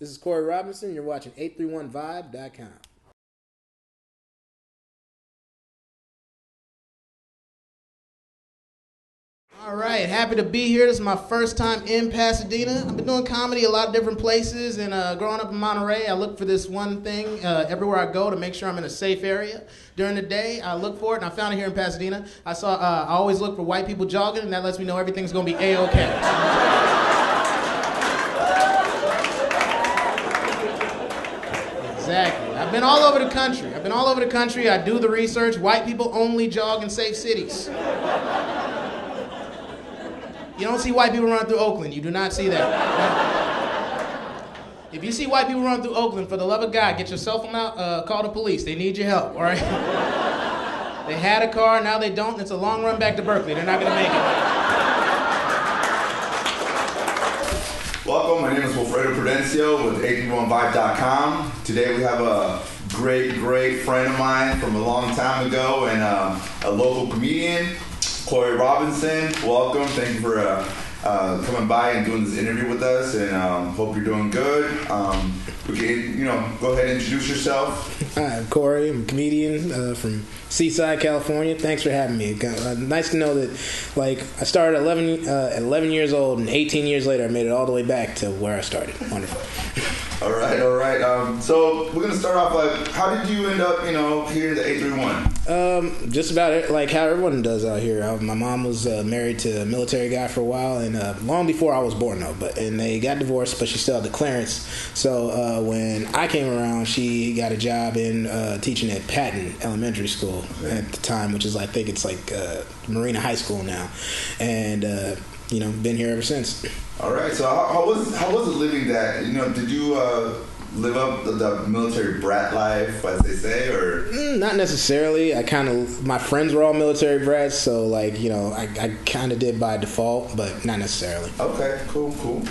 This is Corey Robinson. You're watching 831vibe.com. All right, happy to be here. This is my first time in Pasadena. I've been doing comedy a lot of different places, and growing up in Monterey, I look for this one thing everywhere I go to make sure I'm in a safe area. During the day, I look for it, and I found it here in Pasadena. I always look for white people jogging, and that lets me know everything's going to be A-okay. Exactly. I've been all over the country. I do the research. White people only jog in safe cities. You don't see white people run through Oakland. You do not see that. If you see white people run through Oakland, for the love of God, get your cell phone out, call the police. They need your help, all right? They had a car, now they don't, and it's a long run back to Berkeley. They're not going to make it. Welcome, my name is Wilfredo Prudencio with 831vibe.com. Today we have a great friend of mine from a long time ago and a local comedian, CORY Robinson. Welcome. Thank you for coming by and doing this interview with us, and hope you're doing good. We can, go ahead and introduce yourself. Hi, I'm CORY. I'm a comedian from Seaside, California. Thanks for having me. Nice to know that, I started at 11 years old, and 18 years later, I made it all the way back to where I started. Wonderful. All right. So we're gonna start off. How did you end up, here at the 831? Just about it, like how everyone does out here. My mom was married to a military guy for a while, and long before I was born, though. And they got divorced, but she still had the clearance. So when I came around, she got a job in teaching at Patton Elementary School at the time, which is I think it's Marina High School now, and been here ever since. All right. So how was it living that? Did you live up the military brat life, as they say, or not necessarily? My friends were all military brats, so I kind of did by default, but not necessarily. Okay. Cool.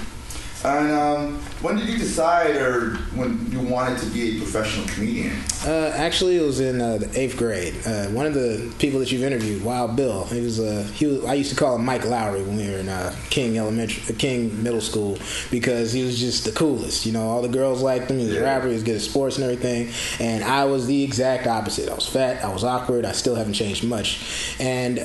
And when did you decide, or when you wanted to be a professional comedian? Actually, it was in the 8th grade. One of the people that you've interviewed, Wild Bill, I used to call him Mike Lowry when we were in King Middle School, because he was just the coolest. All the girls liked him. He was a rapper. He was good at sports and everything. And I was the exact opposite. I was fat. I was awkward. I still haven't changed much. And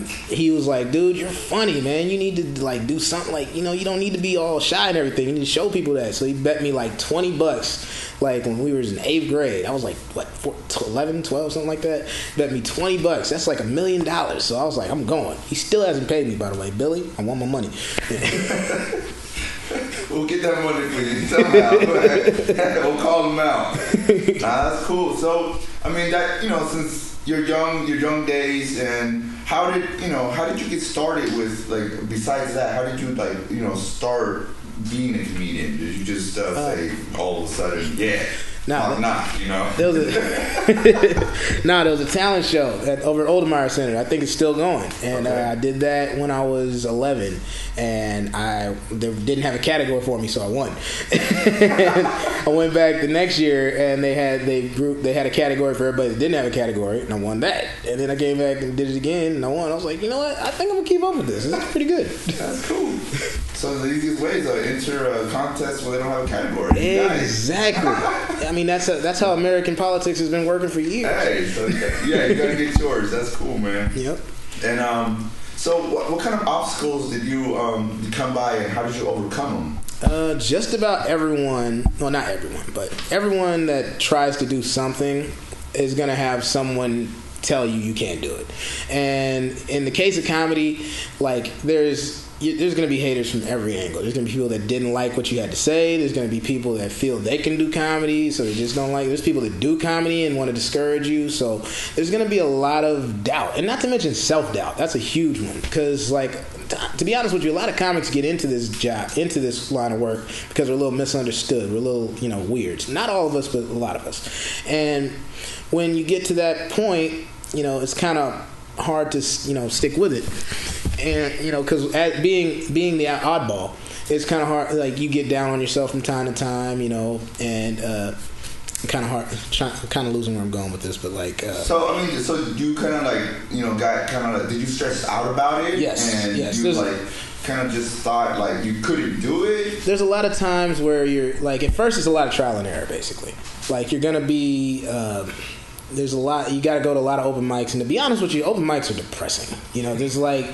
he was like, "Dude, you're funny, man. You need to do something. You don't need to be all shy and everything. You need to show people that." So he bet me $20 when we were in 8th grade. I was 11, 12, something like that. Bet me $20. That's $1 million. So I was like, I'm going. He still hasn't paid me, by the way. Billy, I want my money. We'll get that money for you somehow. We'll call him out. That's cool. So since your young days, and how did you get started with besides that? How did you start being a comedian? Did you just say all of a sudden, yeah? There was a talent show over at Oldemeyer Center. I think it's still going, and I did that when I was 11, and they didn't have a category for me, so I won. And I went back the next year, and they had a category for everybody that didn't have a category, and I won that. And then I came back and did it again, and I won. I was like, you know what? I think I'm gonna keep up with this. This is pretty good. That's cool. So the easiest way is to enter a contest where they don't have a category. Exactly. I mean, that's how American politics has been working for years. Hey, so yeah, you gotta get yours. That's cool, man. Yep. And so what kind of obstacles did you come by, and how did you overcome them? Just about everyone. Well, not everyone, but everyone that tries to do something is gonna have someone tell you can't do it. And in the case of comedy, there's going to be haters from every angle. There's going to be people that didn't like what you had to say. There's going to be people that feel they can do comedy, so they just don't like it. There's people that do comedy and want to discourage you. So there's going to be a lot of doubt. And not to mention self-doubt. That's a huge one. Because, to be honest with you, a lot of comics get into this line of work because we're a little misunderstood. We're a little, weird. Not all of us, but a lot of us. And when you get to that point, it's kind of hard to, stick with it. And because being the oddball, it's kind of hard. You get down on yourself from time to time, and kind of hard. Kind of losing where I'm going with this, but So you kind of got did you stress out about it? Yes. And yes. kind of just thought like you couldn't do it? There's a lot of times where you're like, at first it's a lot of trial and error, basically. Like, you're gonna be there's a lot, you got to go to a lot of open mics, and to be honest with you, open mics are depressing. You know, there's like,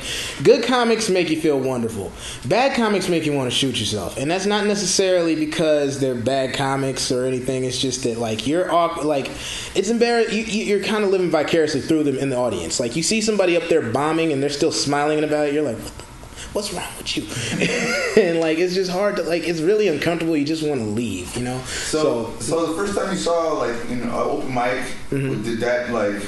good comics make you feel wonderful, bad comics make you want to shoot yourself, and that's not necessarily because they're bad comics or anything. It's just that like it's embarrassing. You're kind of living vicariously through them in the audience. Like, you see somebody up there bombing and they're still smiling about it, you're like, what's wrong with you? And like, it's just hard to, like, it's really uncomfortable. You just want to leave, you know? So the first time you saw, like, you know, an open mic, did that, like,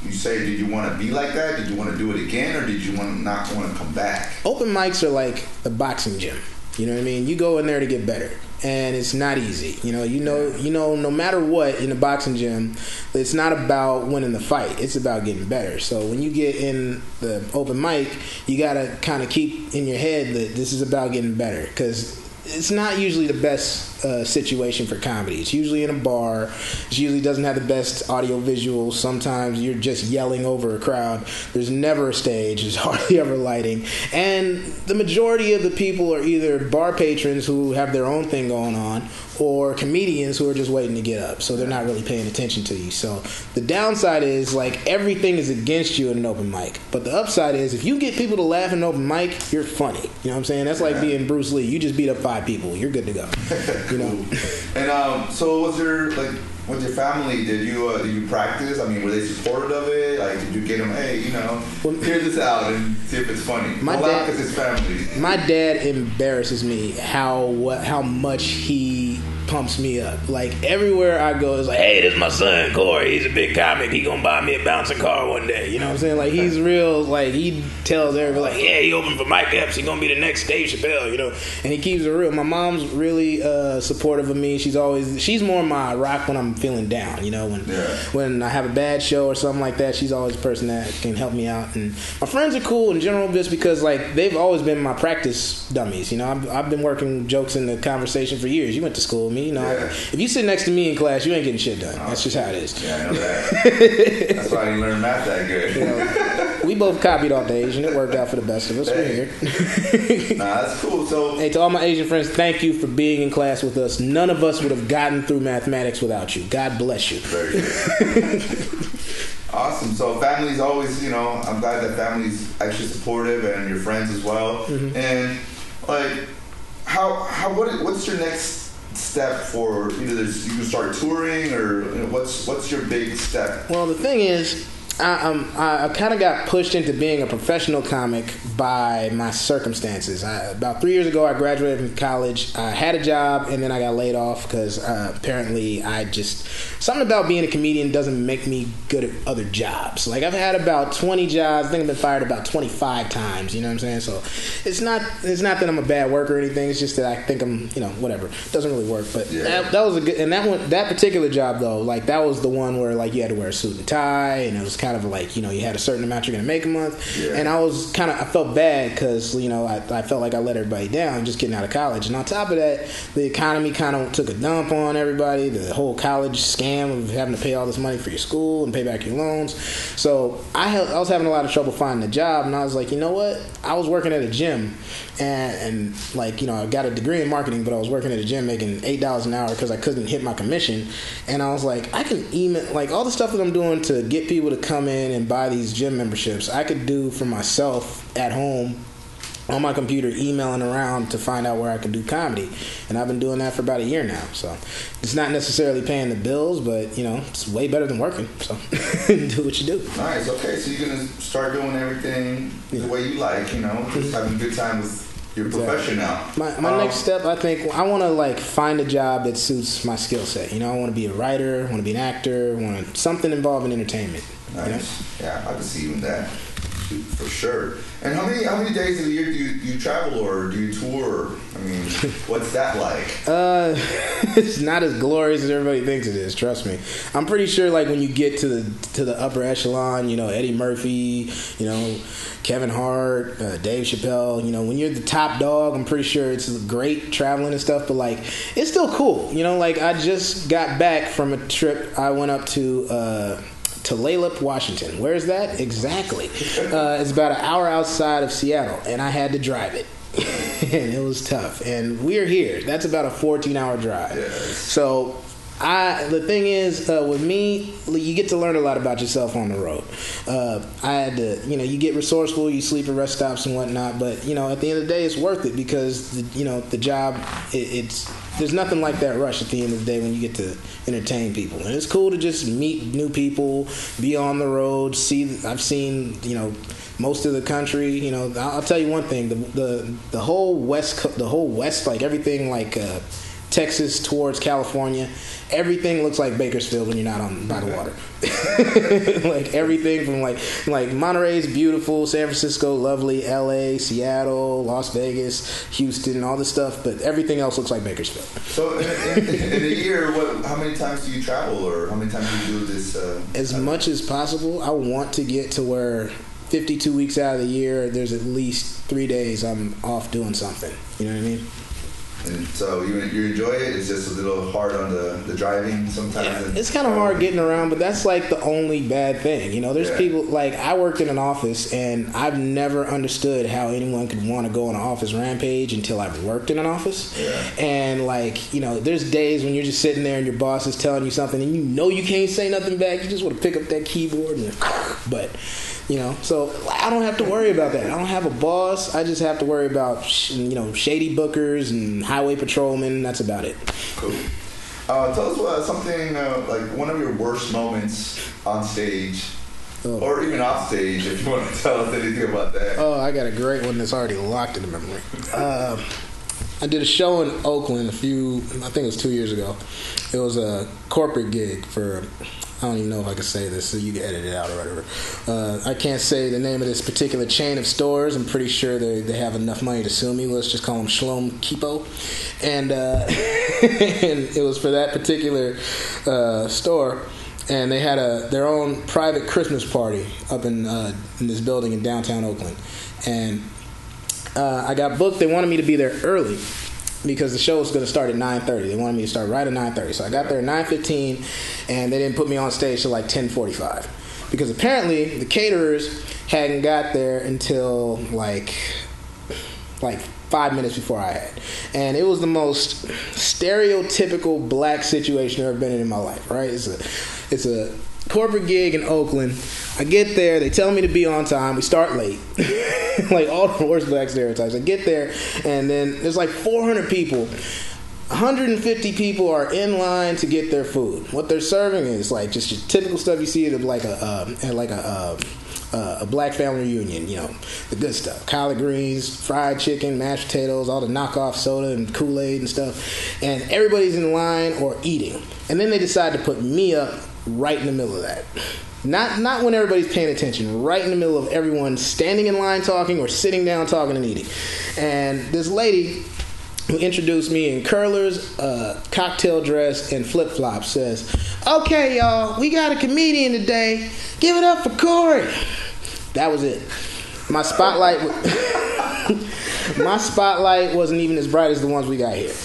you say, did you want to be like that? Did you want to do it again, or did you not want to come back? Open mics are like the boxing gym. You know what I mean? You go in there to get better, and it's not easy. You know, no matter what in the boxing gym, it's not about winning the fight. It's about getting better. So when you get in the open mic, you got to kind of keep in your head that this is about getting better, because it's not usually the best situation for comedy. It's usually in a bar. It usually doesn't have the best audio visuals. Sometimes you're just yelling over a crowd. There's never a stage. There's hardly ever lighting. And the majority of the people are either bar patrons who have their own thing going on, or comedians who are just waiting to get up. So they're not really paying attention to you. So the downside is, like, everything is against you in an open mic. But the upside is, if you get people to laugh in an open mic, you're funny. You know what I'm saying? That's like being Bruce Lee. You just beat up 5 people. You're good to go. You know? And so was there, like, with your family, did you practice? I mean, were they supportive of it? Like, did you get them, hey, you know, hear this out and see if it's funny? My dad, because it's family. My dad embarrasses me how much he pumps me up. Like, everywhere I go, it's like, hey, this is my son, Corey. He's a big comic. He gonna buy me a bouncing car one day. You know what I'm saying? Like, he's real. Like, he tells everybody, like, yeah, he opened for Mike Epps. He gonna be the next Dave Chappelle, you know? And he keeps it real. My mom's really supportive of me. She's more my rock when I'm feeling down, you know? When I have a bad show or something like that, she's always the person that can help me out. And my friends are cool in general, just because, like, they've always been my practice dummies. You know, I've been working jokes in the conversation for years. You went to school with me, you know. If you sit next to me in class, you ain't getting shit done. That's just how it is. Yeah, I know that. That's why I didn't learn math that good. You know, we both copied off the Asian. It worked out for the best of us. Hey. We're here. Nah, that's cool. So, hey, to all my Asian friends, thank you for being in class with us. None of us would have gotten through mathematics without you. God bless you. Very good. Awesome. So family's always, you know, I'm glad that family's actually supportive, and your friends as well. Mm-hmm. And like, what's your next step for either you can start touring, or you know, what's your big step? Well, the thing is, I kind of got pushed into being a professional comic by my circumstances. About 3 years ago, I graduated from college. I had a job, and then I got laid off because apparently something about being a comedian doesn't make me good at other jobs. Like, I've had about 20 jobs. I think I've been fired about 25 times. You know what I'm saying? So it's not that I'm a bad worker or anything. It's just that I think I'm, you know, whatever. It doesn't really work. But that was a good, and that particular job though, like, that was the one where, like, you had to wear a suit and tie, and it was kind of like, you know, you had a certain amount you're going to make a month. And I felt bad because, you know, I felt like I let everybody down just getting out of college. And on top of that, the economy kind of took a dump on everybody. The whole college scam of having to pay all this money for your school and pay back your loans. So I was having a lot of trouble finding a job, and I was like, you know what? I was working at a gym, and like, you know, I got a degree in marketing, but I was working at a gym making $8 an hour because I couldn't hit my commission. And I was like, I can email, like, all the stuff that I'm doing to get people to come in and buy these gym memberships, I could do for myself at home on my computer, emailing around to find out where I can do comedy. And I've been doing that for about a year now. So it's not necessarily paying the bills, but, you know, it's way better than working. So do what you do. Nice. Okay, so you're going to start doing everything the way you like, you know, just having a good time with your profession now. My next step, I think, I want to, like, find a job that suits my skill set. You know, I want to be a writer, I want to be an actor, I want something involving entertainment. Nice. You know? Yeah, I can see you in that. For sure. And how many days of the year do you travel, or do you tour? I mean, what's that like? It's not as glorious as everybody thinks it is. Trust me. I'm pretty sure, like, when you get to the upper echelon, you know, Eddie Murphy, you know, Kevin Hart, Dave Chappelle, you know, when you're the top dog, I'm pretty sure it's great traveling and stuff. But, like, it's still cool. You know, like, I just got back from a trip. I went up to Tulalip, Washington. Where is that? Exactly. It's about an hour outside of Seattle, and I had to drive it. and it was tough. And we're here. That's about a 14-hour drive. Yes. So the thing is, with me, you get to learn a lot about yourself on the road. I had to, you get resourceful, you sleep at rest stops and whatnot, but, at the end of the day, it's worth it because, the job, there's nothing like that rush at the end of the day when you get to entertain people. And it's cool to just meet new people, be on the road, I've seen, most of the country. I'll tell you one thing, the whole West, like everything like Texas towards California, everything looks like Bakersfield when you're not by the water. Like everything from like Monterey's beautiful, San Francisco lovely, LA, Seattle, Las Vegas, Houston, all this stuff, but everything else looks like Bakersfield. So in a year, how many times do you travel, or how many times do you do this? As much as possible. I want to get to where 52 weeks out of the year, there's at least 3 days I'm off doing something. You know what I mean? And so you enjoy it? It's just a little hard on the driving sometimes? Yeah, it's kind of hard getting around, but that's like the only bad thing. There's people, like I worked in an office, and I've never understood how anyone could want to go on an office rampage until I've worked in an office. Yeah. And there's days when you're just sitting there and your boss is telling you something and you can't say nothing back. You just want to pick up that keyboard but... so I don't have to worry about that. I don't have a boss. I just have to worry about, shady bookers and highway patrolmen. That's about it. Cool. Tell us something like one of your worst moments on stage, or even off stage, if you want to tell us anything about that. Oh, I got a great one that's already locked in the memory. I did a show in Oakland I think it was 2 years ago. It was a corporate gig for... I don't even know if I can say this, so you can edit it out or whatever. I can't say the name of this particular chain of stores. I'm pretty sure they have enough money to sue me. Let's just call them Shlom Kipo. And, and it was for that particular store. And they had their own private Christmas party up in this building in downtown Oakland. And I got booked. They wanted me to be there early, because the show was going to start at 9:30. They wanted me to start right at 9:30. So I got there at 9:15, and they didn't put me on stage till like 10:45. Because apparently the caterers hadn't got there until like 5 minutes before I had. And it was the most stereotypical black situation I've ever been in my life, right? It's a corporate gig in Oakland. I get there, they tell me to be on time, we start late. Like all the worst black stereotypes. I get there, and then there's like 400 people. 150 people are in line to get their food. What they're serving is like just your typical stuff you see at like a black family reunion, the good stuff. Collard greens, fried chicken, mashed potatoes, all the knockoff soda and Kool-Aid and stuff. And everybody's in line or eating. And then they decide to put me up right in the middle of that. Not when everybody's paying attention. Right in the middle of everyone standing in line talking or sitting down talking and eating. And this lady who introduced me in curlers, cocktail dress, and flip-flops says, "Okay, y'all, we got a comedian today. Give it up for CORY." That was it. My spotlight wasn't even as bright as the ones we got here.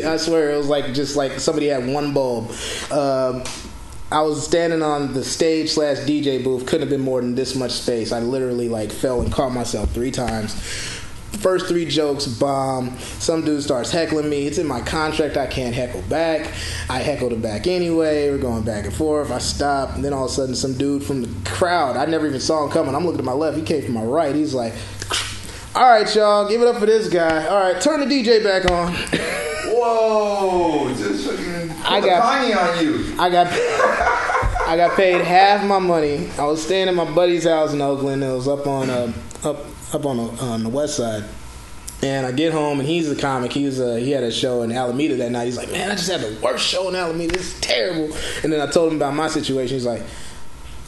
I swear it was just like somebody had one bulb. I was standing on the stage / DJ booth. Couldn't have been more than this much space. I literally fell and caught myself 3 times. First 3 jokes bomb. Some dude starts heckling me. It's in my contract I can't heckle back. I heckled him back anyway. We're going back and forth. I stop, and then all of a sudden some dude from the crowd, I never even saw him coming. I'm looking to my left. He came from my right. He's like, "All right, y'all, give it up for this guy. All right, turn the DJ back on." Whoa! Just fucking put the piney on you. I got paid half my money. I was staying at my buddy's house in Oakland. It was up on the west side. And I get home, and he's a comic. He had a show in Alameda that night. He's like, "Man, I just had the worst show in Alameda. This is terrible." And then I told him about my situation. He's like,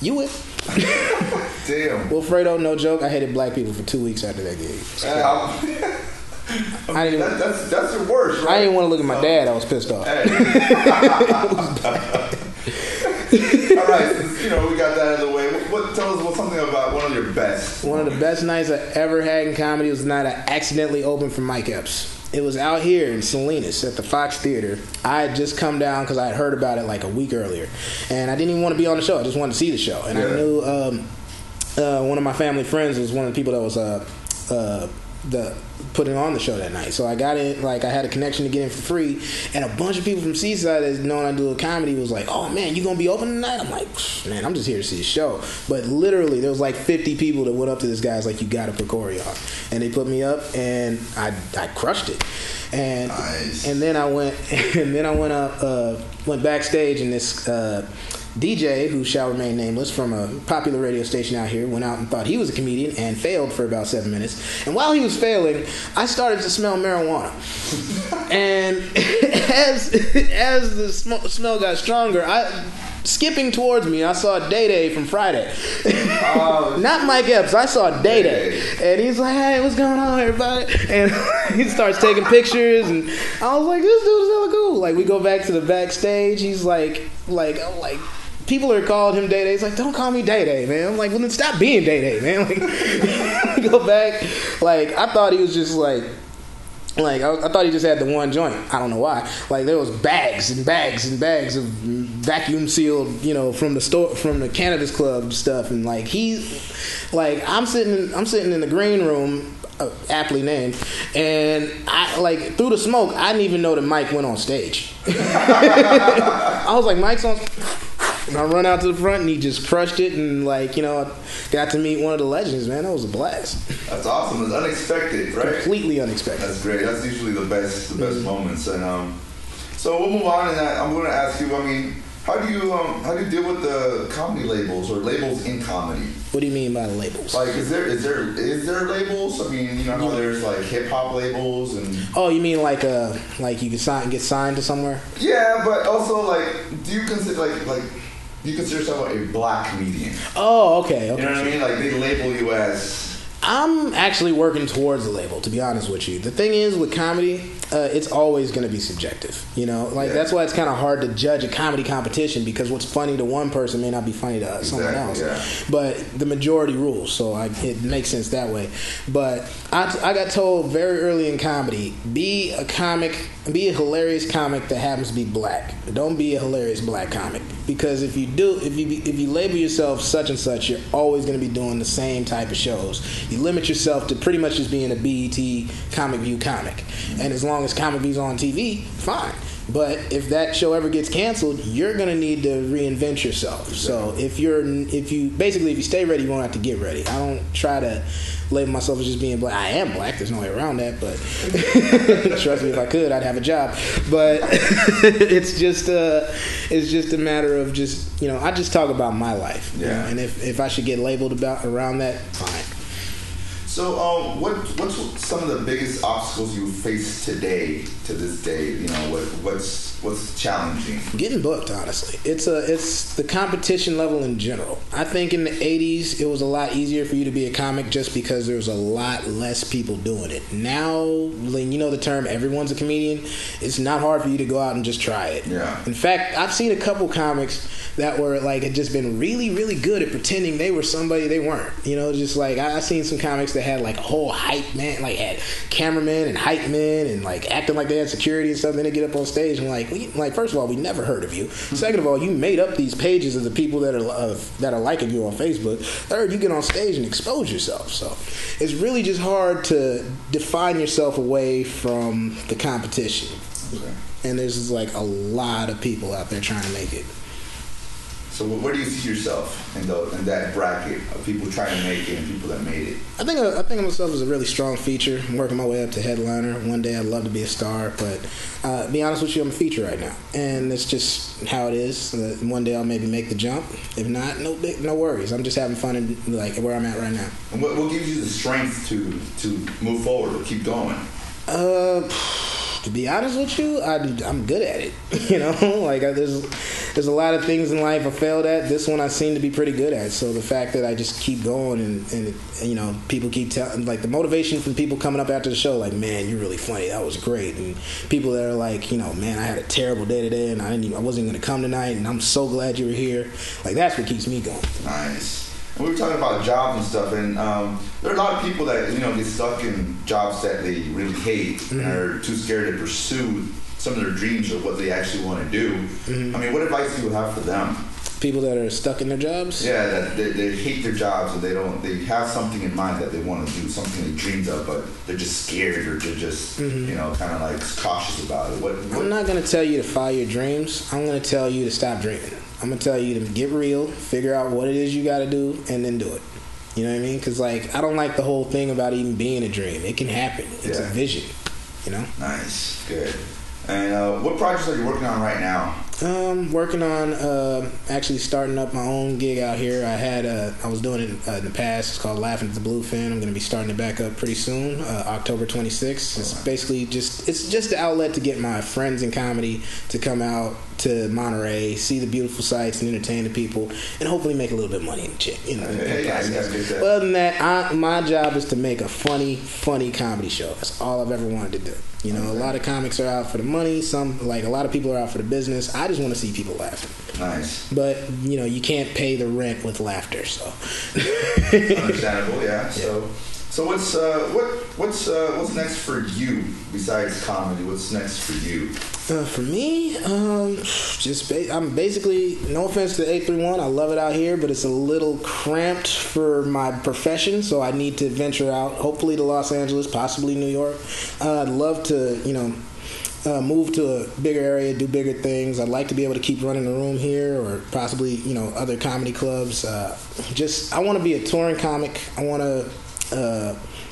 "You went?" Damn. Well, Fredo, no joke, I hated black people for 2 weeks after that gig. That's the worst, right? I didn't want to look at my dad. I was pissed off. Hey. All right, since, we got that out of the way. Tell us something about one of your best. One of the best nights I ever had in comedy was the night I accidentally opened for Mike Epps. It was out here in Salinas at the Fox Theater. I had just come down because I had heard about it a week earlier. And I didn't even want to be on the show. I just wanted to see the show. And I knew one of my family friends was one of the people that was putting on the show that night. So I got in, like, I had a connection to get in for free, and a bunch of people from Seaside that knowing I do a comedy was like, "Oh man, you gonna be open tonight?" I'm like, "Man, I'm just here to see a show." But literally, there was like 50 people that went up to this guy, was like, "You gotta put Corey on," and they put me up, and I crushed it. And nice. and then I went went backstage, and this DJ, who shall remain nameless, from a popular radio station out here, went out and thought he was a comedian and failed for about 7 minutes. And while he was failing, I started to smell marijuana. And as the smell got stronger, skipping towards me, I saw Day from Friday. Not Mike Epps. I saw Day. And he's like, "Hey, what's going on, everybody?" And he starts taking pictures, and I was like, "This dude's hella cool." Like, we go back to the backstage. He's like, people are calling him Day. He's like, "Don't call me Day, man." I'm like, "Well, then stop being Day, man." Like, go back. Like, I thought he was just like I thought he just had the one joint. I don't know why. Like, there was bags and bags and bags of vacuum sealed, from the store, from the cannabis club stuff, and like I'm sitting in the green room, aptly named, and I, like, through the smoke, I didn't even know that Mike went on stage. I was like, "Mike's on." And I run out to the front, and he just crushed it, and I got to meet one of the legends, man. That was a blast. That's awesome. It's unexpected, right? Completely unexpected. That's great. That's usually the best moments. And so we'll move on, and I'm going to ask you. I mean, how do you deal with the comedy labels or labels in comedy? What do you mean by labels? Like, is there labels? I mean, I know there's like hip hop labels and. Oh, you mean like you can get signed to somewhere? Yeah, but also, like, do you consider like you consider yourself a black comedian? Oh, okay. You know what I mean? Like, they label you as. I'm actually working towards a label, to be honest with you. The thing is, with comedy, it's always going to be subjective. That's why it's kind of hard to judge a comedy competition, because what's funny to one person may not be funny to someone else. Yeah. But the majority rules, so it makes sense that way. But I got told very early in comedy, be a hilarious comic that happens to be black. Don't be a hilarious black comic, because if you label yourself such and such, you're always going to be doing the same type of shows. You limit yourself to pretty much just being a BET Comic View comic. And as long as Comic View's on TV, fine. But if that show ever gets canceled, you're going to need to reinvent yourself. So if you stay ready, you won't have to get ready. I don't try to label myself as just being black. I am black. There's no way around that. But trust me, if I could, I'd have a job. But it's just a matter of just, I just talk about my life. Yeah. And if I should get labeled around that, fine. So, what's some of the biggest obstacles you face to this day? What's challenging? Getting booked, honestly. It's the competition level in general. I think in the 80s, it was a lot easier for you to be a comic just because there was a lot less people doing it. Now, the term everyone's a comedian, it's not hard for you to go out and just try it. Yeah. In fact, I've seen a couple comics that were had just been really, really good at pretending they were somebody they weren't. I seen some comics that had a whole hype man, had cameramen and hype men and acting like they had security and stuff. Then they get up on stage and first of all, we never heard of you. Second of all, you made up these pages of the people that are liking you on Facebook. Third, you get on stage and expose yourself. So it's really just hard to define yourself away from the competition. Okay. And there's just a lot of people out there trying to make it. So where do you see yourself in that bracket of people trying to make it and people that made it? I think of myself as a really strong feature. I'm working my way up to headliner. One day I'd love to be a star, but to be honest with you, I'm a feature right now, and it's just how it is. One day I'll maybe make the jump. If not, no worries. I'm just having fun in where I'm at right now. And what gives you the strength to move forward or keep going? To be honest with you, I'm good at it. There's a lot of things in life I failed at. This one I seem to be pretty good at. So the fact that I just keep going and people keep telling, the motivation from people coming up after the show, man, you're really funny. That was great. And people that are man, I had a terrible day today and I wasn't going to come tonight and I'm so glad you were here. That's what keeps me going. Nice. And we were talking about jobs and stuff, and there are a lot of people that get stuck in jobs that they really hate and are too scared to pursue some of their dreams or what they actually want to do. I mean, what advice do you have for them? People that are stuck in their jobs. Yeah, that they hate their jobs, or they have something in mind that they want to do, something they dreamed of, but they're just scared, or they're just kind of like cautious about it. What? I'm not gonna tell you to follow your dreams. I'm gonna tell you to stop dreaming. I'm gonna tell you to get real, figure out what it is you got to do, and then do it. You know what I mean? Because like I don't like the whole thing about even being a dream. It can happen. It's a vision. You know. Nice, good. And what projects are you working on right now? Working on actually starting up my own gig out here. I was doing it in the past. It's called Laughing at the Bluefin. I'm going to be starting it back up pretty soon, October 26th. It's basically just the outlet to get my friends in comedy to come out to Monterey, see the beautiful sights, and entertain the people, and hopefully make a little bit of money in the process. But other than that, my job is to make a funny comedy show. That's all I've ever wanted to do. You know, a lot of comics are out for the money. Some, like a lot of people, are out for the business. I just want to see people laughing. Nice. But you know, you can't pay the rent with laughter. So understandable, yeah. So what's next for you besides comedy? What's next for you? For me, I'm basically, no offense to 831, I love it out here, but it's a little cramped for my profession, so I need to venture out, hopefully to Los Angeles, possibly New York. I'd love to, move to a bigger area, do bigger things. I'd like to be able to keep running the room here, or possibly, other comedy clubs. I want to be a touring comic. I want to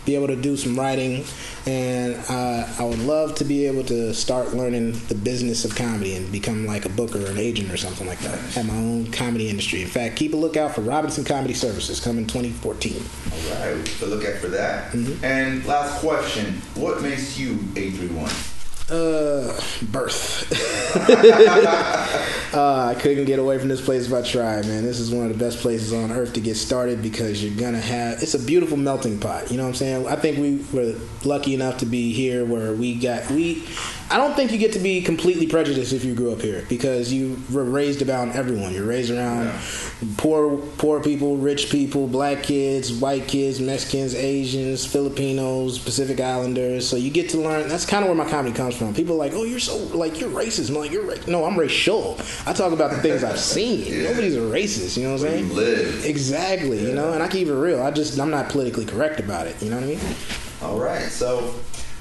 be able to do some writing, and I would love to be able to start learning the business of comedy and become like a booker or an agent or something like that. Have my own comedy industry. In fact, keep a lookout for Robinson Comedy Services coming 2014. All right, we'll look out for that. Mm-hmm. And last question, what makes you 831? Birth. I couldn't get away from this place if I tried, man. This is one of the best places on earth to get started, because it's a beautiful melting pot. You know what I'm saying? I think we were lucky enough to be here where I don't think you get to be completely prejudiced if you grew up here, because you were raised around everyone. You're raised around poor people, rich people, black kids, white kids, Mexicans, Asians, Filipinos, Pacific Islanders. So you get to learn. That's kind of where my comedy comes from. People are like, oh, you're racist. I'm like, you're right. No, I'm racial. I talk about the things I've seen. Nobody's a racist. You know what I'm saying? You live. Exactly. Yeah. And I keep it real. I'm not politically correct about it. You know what I mean? All right. So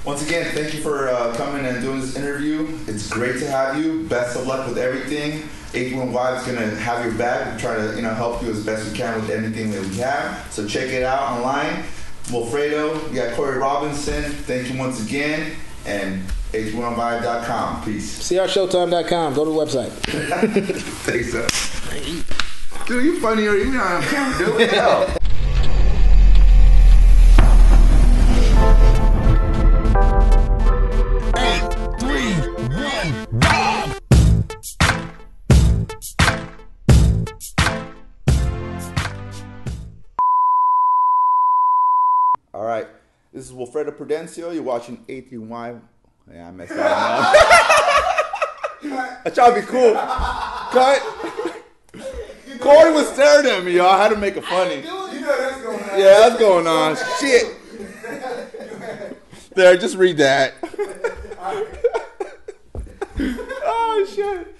once again, thank you for coming and doing this interview. It's great to have you. Best of luck with everything. 815 is going to have your back. We try to help you as best we can with anything that we have. So check it out online. Wilfredo, we got Corey Robinson. Thank you once again. And 815.com. Peace. CRShowtime.com. Go to the website. Thanks, sir. Dude, you funnier even on camera, dude. What the hell? All right, this is Wilfredo Prudencio. You're watching A3Y. Yeah, I messed that up. I tried to be cool. Cut. Corey was staring at me, y'all. I had to make it funny. That's going on. Yeah, that's going on. Shit. There, just read that. Oh, shit.